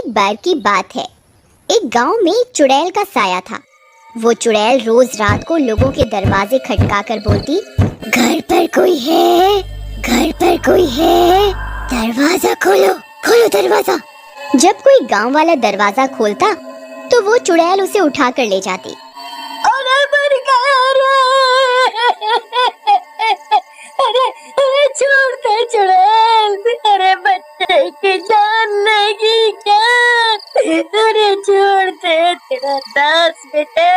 एक बार की बात है। एक गांव में एक चुड़ैल का साया था। वो चुड़ैल रोज रात को लोगों के दरवाजे खटकाकर बोलती, घर पर कोई है, घर पर कोई है, दरवाजा खोलो, खोलो दरवाजा। जब कोई गांव वाला दरवाजा खोलता तो वो चुड़ैल उसे उठाकर ले जाती। अरे मर गया अरे अरे छोड़ दे चुड़ैल, अरे बच्चे की जान लेगी क्या? अरे छोड़ दे, तेरा दास बेटे,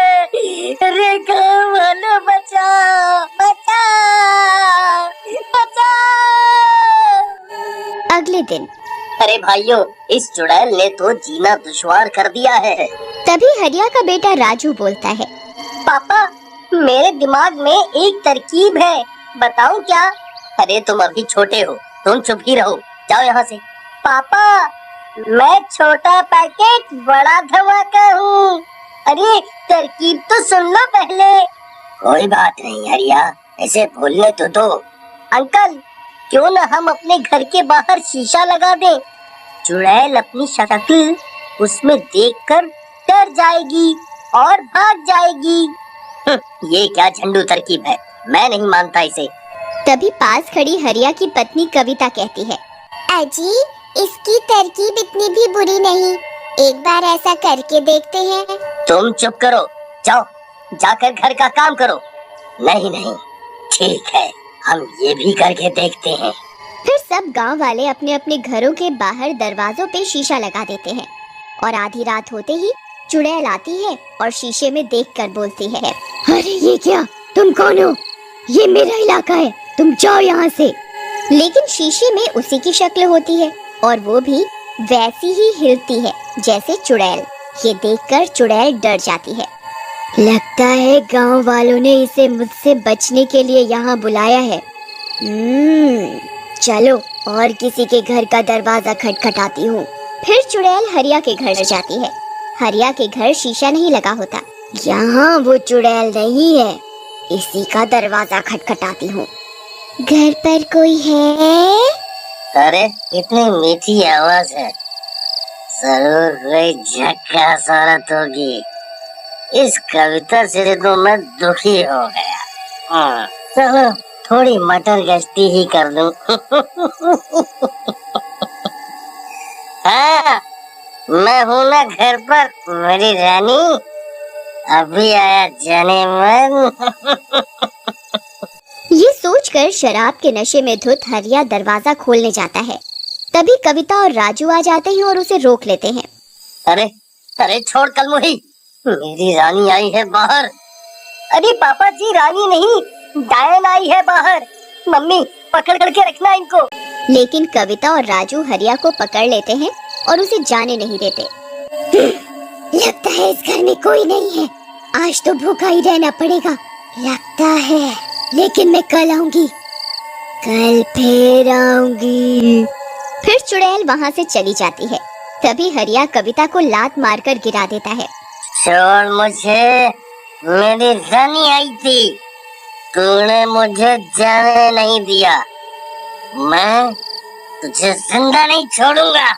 अरे गाँव वालों बचाओ, बचाओ, बचाओ। अगले दिन, अरे भाइयों, इस चुड़ैल ने तो जीना दुश्वार कर दिया है। तभी हरिया का बेटा राजू बोलता है, पापा, मेरे दिमाग में एक तरकीब है, बताऊं क्या? अरे तुम अभी छोटे हो, तुम चुप ही रहो, जाओ यहाँ से। पापा, मैं छोटा पैकेट बड़ा धमाका हूँ। अरे तरकीब तो सुन लो पहले। कोई बात नहीं हरिया, ऐसे बोलने तो दो। अंकल, क्यों न हम अपने घर के बाहर शीशा लगा दें? चुड़ैल अपनी शक्ल उसमें देखकर डर जाएगी और भाग जाएगी। ये क्या झंडू तरकीब है, मैं नहीं मानता इसे। तभी पास खड़ी हरिया की पत्नी कविता कहती है, अजी, इसकी तरकीब इतनी भी बुरी नहीं, एक बार ऐसा करके देखते हैं। तुम चुप करो, जाओ जाकर घर का काम करो। नहीं नहीं, ठीक है, हम ये भी करके देखते हैं। फिर सब गांव वाले अपने अपने घरों के बाहर दरवाजों पे शीशा लगा देते हैं और आधी रात होते ही चुड़ैल आती है और शीशे में देखकर बोलती है, अरे ये क्या, तुम कौन हो? ये मेरा इलाका है, तुम जाओ यहाँ से। लेकिन शीशे में उसी की शक्ल होती है और वो भी वैसी ही हिलती है जैसे चुड़ैल। ये देखकर चुड़ैल डर जाती है। लगता है गांव वालों ने इसे मुझसे बचने के लिए यहाँ बुलाया है। चलो और किसी के घर का दरवाजा खटखटाती हूँ। फिर चुड़ैल हरिया के घर जाती है। हरिया के घर शीशा नहीं लगा होता। यहाँ वो चुड़ैल नहीं है, इसी का दरवाजा खटखटाती हूँ। घर पर कोई है? अरे इतनी मीठी आवाज है, जरूर कोई झक्कास औरत होगी। इस कविता से तो मैं दुखी हो गया। चलो थोड़ी मटर गश्ती ही कर दूं। हाँ, मैं हूँ ना घर पर, मेरी रानी, अभी आया जाने मन। ये सोचकर शराब के नशे में धुत हरिया दरवाजा खोलने जाता है। तभी कविता और राजू आ जाते हैं और उसे रोक लेते हैं। अरे अरे छोड़ कलमुही, मेरी रानी आई है बाहर। अरे पापा जी, रानी नहीं, डायन आई है बाहर। मम्मी पकड़ करके रखना इनको। लेकिन कविता और राजू हरिया को पकड़ लेते हैं और उसे जाने नहीं देते। लगता है इस घर में कोई नहीं है, आज तो भूखा ही रहना पड़ेगा लगता है, लेकिन मैं कल आऊंगी, कल फिर आऊंगी। फिर चुड़ैल वहाँ से चली जाती है। तभी हरिया कविता को लात मारकर गिरा देता है। छोड़ मुझे, मेरी रानी आई थी, तूने मुझे जाने नहीं दिया, मैं तुझे जिंदा नहीं छोड़ूंगा।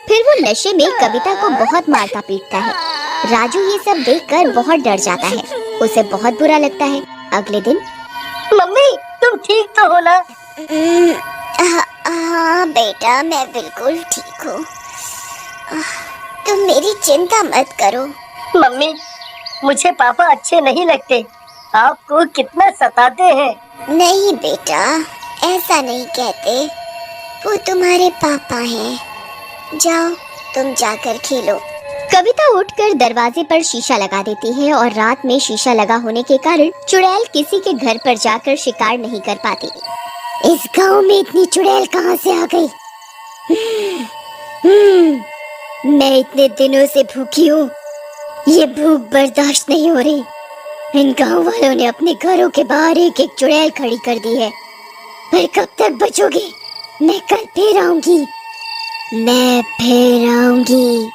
फिर वो नशे में कविता को बहुत मारता पीटता है। राजू ये सब देखकर बहुत डर जाता है, उसे बहुत बुरा लगता है। अगले दिन, मम्मी तुम ठीक तो हो ना? हाँ बेटा, मैं बिल्कुल ठीक हूँ, तुम मेरी चिंता मत करो। मम्मी, मुझे पापा अच्छे नहीं लगते, आपको कितना सताते हैं। नहीं बेटा, ऐसा नहीं कहते, वो तुम्हारे पापा हैं। जाओ तुम जाकर खेलो। कविता उठकर दरवाजे पर शीशा लगा देती है और रात में शीशा लगा होने के कारण चुड़ैल किसी के घर पर जाकर शिकार नहीं कर पाती। इस गांव में इतनी चुड़ैल कहाँ से आ गई? मैं इतने दिनों से भूखी हूँ, ये भूख बर्दाश्त नहीं हो रही। इन गांव वालों ने अपने घरों के बाहर एक एक चुड़ैल खड़ी कर दी है, पर कब तक बचोगे? मैं कल फिर आऊंगी, मैं फिर आऊंगी।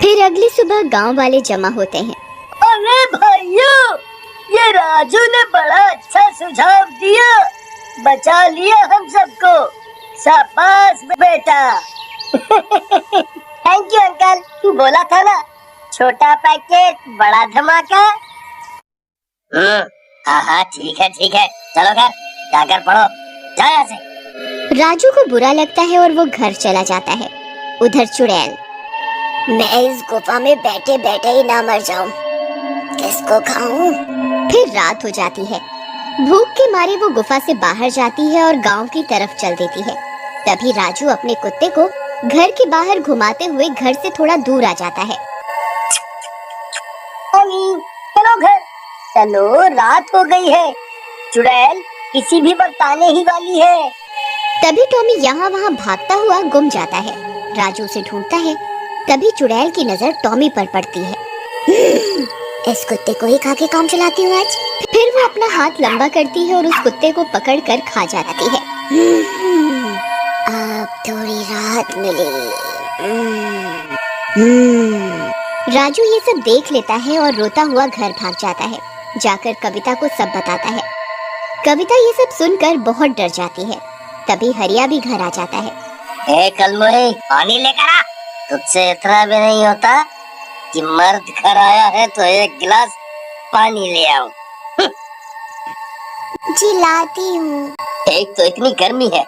फिर अगली सुबह गांव वाले जमा होते हैं। अरे भाइयों, ये राजू ने बड़ा अच्छा सुझाव दिया, बचा लिया हम सबको, शाबाश बेटा। थैंक यू अंकल, बोला था ना छोटा पैकेट बड़ा धमाका। हाँ हाँ ठीक है चलो घर जाकर पढ़ो, जाओ यहाँ से। राजू को बुरा लगता है और वो घर चला जाता है। उधर चुड़ैल, मैं इस गुफा में बैठे बैठे ही ना मर जाऊं, किसको खाऊं? फिर रात हो जाती है। भूख के मारे वो गुफा से बाहर जाती है और गांव की तरफ चल देती है। तभी राजू अपने कुत्ते को घर के बाहर घुमाते हुए घर से थोड़ा दूर आ जाता है। चलो घर चलो, रात हो गई है, चुड़ैल किसी भी वक्त आने ही वाली है। तभी टॉमी यहाँ वहाँ भागता हुआ गुम जाता है। राजू उसे ढूंढता है। तभी चुड़ैल की नजर टॉमी पर पड़ती है। इस कुत्ते को ही खा के काम चलाती हूँ आज। फिर वो अपना हाथ लंबा करती है और उस कुत्ते को पकड़कर खा जाती है। अब थोड़ी राहत मिली। राजू ये सब देख लेता है और रोता हुआ घर भाग जाता है। जाकर कविता को सब बताता है। कविता ये सब सुनकर बहुत डर जाती है। तभी हरिया भी घर आ जाता है। कलमुही पानी लेकर आ, तुझसे इतना भी नहीं होता कि मर्द घर आया है तो एक गिलास पानी ले आओ। जी लाती हूँ। एक तो इतनी गर्मी है,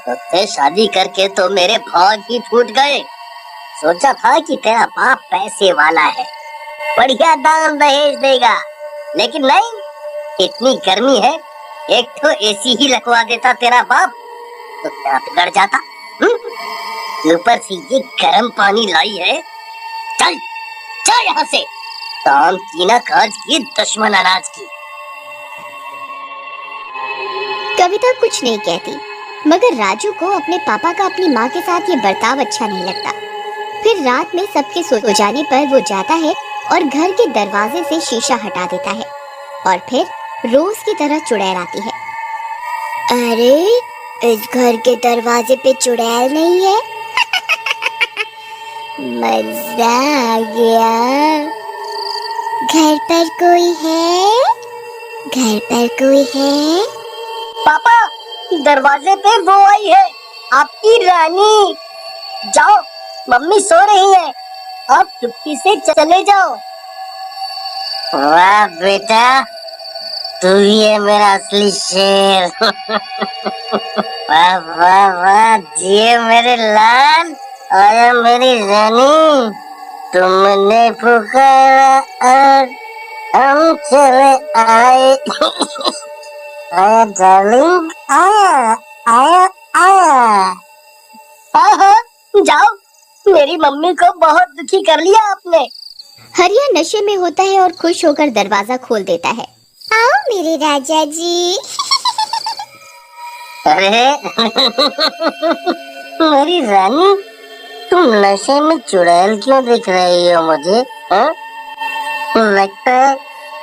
तुझसे शादी करके तो मेरे भाग ही फूट गए। सोचा था कि तेरा बाप पैसे वाला है, बढ़िया दान दहेज देगा, लेकिन नहीं, इतनी गर्मी है, एक तो एसी ही लगवा देता तेरा बाप तो क्या बिगड़ जाता। ऊपर से ये गर्म पानी लाई है। चल चल यहाँ से, काम की ना काज की, दुश्मन अनाज की। कविता कुछ नहीं कहती, मगर राजू को अपने पापा का अपनी माँ के साथ ये बर्ताव अच्छा नहीं लगता। फिर रात में सबके सो जाने पर वो जाता है और घर के दरवाजे से शीशा हटा देता है और फिर रोज की तरह चुड़ैल आती है। अरे, इस घर के दरवाजे पे चुड़ैल नहीं है। मजा आ गया। घर पर कोई है? घर पर कोई है? पापा, दरवाजे पे वो आई है, आपकी रानी। जाओ, मम्मी सो रही है, आप चुपके से चले जाओ। वाह बेटा, तू ही है मेरा असली शेर। वाह वाह वाह, जिए मेरे लाल, आया मेरी रानी, तुमने पुकारा और हम चले आए। आया डार्लिंग, आया आया आया। हाँ, जाओ, मेरी मम्मी को बहुत दुखी कर लिया आपने। हरिया नशे में होता है और खुश होकर दरवाजा खोल देता है। आओ मेरे राजा जी। अरे मेरी रानी, तुम नशे में चुड़ैल क्यों दिख रही हो मुझे? हाँ? लगता है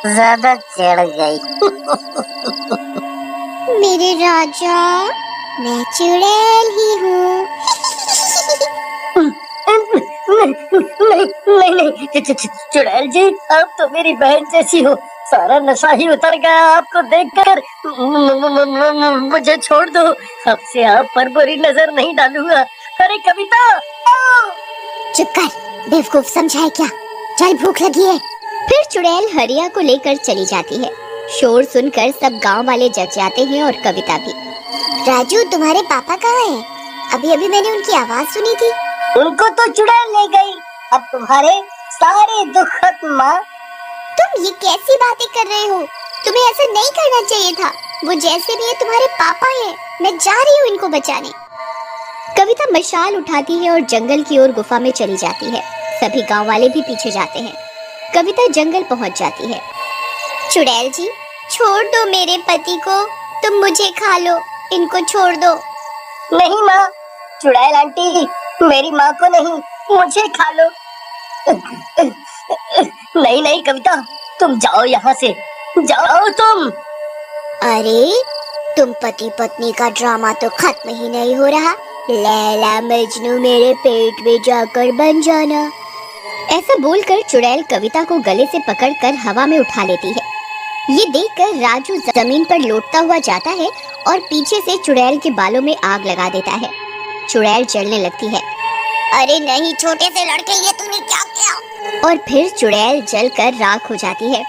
ज्यादा चढ़ गई। मेरे राजा, मैं चुड़ैल ही हूँ। नहीं, चुड़ैल जी, आप तो मेरी बहन जैसी हो, सारा नशा ही उतर गया आपको देखकर। मुझे छोड़ दो, अब से आप पर बुरी नजर नहीं डालूंगा। अरे कविता, चुप कर, बेवकूफ समझाए क्या? चल, भूख लगी है। फिर चुड़ैल हरिया को लेकर चली जाती है। शोर सुनकर सब गांव वाले जग जाते हैं और कविता भी। राजू, तुम्हारे पापा कहाँ हैं? अभी अभी मैंने उनकी आवाज सुनी थी। उनको तो चुड़ैल ले गई, अब तुम्हारे सारे दुख खत्म। माँ, तुम ये कैसी बातें कर रहे हो? तुम्हें ऐसा नहीं करना चाहिए था। वो जैसे भी है तुम्हारे पापा हैं। मैं जा रही हूँ इनको बचाने। कविता मशाल उठाती है और जंगल की ओर गुफा में चली जाती है। सभी गांव वाले भी पीछे जाते हैं। कविता जंगल पहुंच जाती है। चुड़ैल जी, छोड़ दो मेरे पति को, तुम मुझे खा लो, इनको छोड़ दो। नहीं माँ, चुड़ैल आंटी, मेरी माँ को नहीं, मुझे खा लो। नहीं कविता, तुम जाओ यहाँ से, जाओ तुम। अरे, तुम पति पत्नी का ड्रामा तो खत्म ही नहीं हो रहा। लैला मजनू मेरे पेट में जाकर बन जाना। ऐसा बोलकर चुड़ैल कविता को गले से पकड़कर हवा में उठा लेती है। ये देखकर राजू जमीन पर लौटता हुआ जाता है और पीछे से चुड़ैल के बालों में आग लगा देता है। चुड़ैल जलने लगती है। अरे नहीं छोटे से लड़के, ये तूने क्या किया? और फिर चुड़ैल जलकर राख हो जाती है।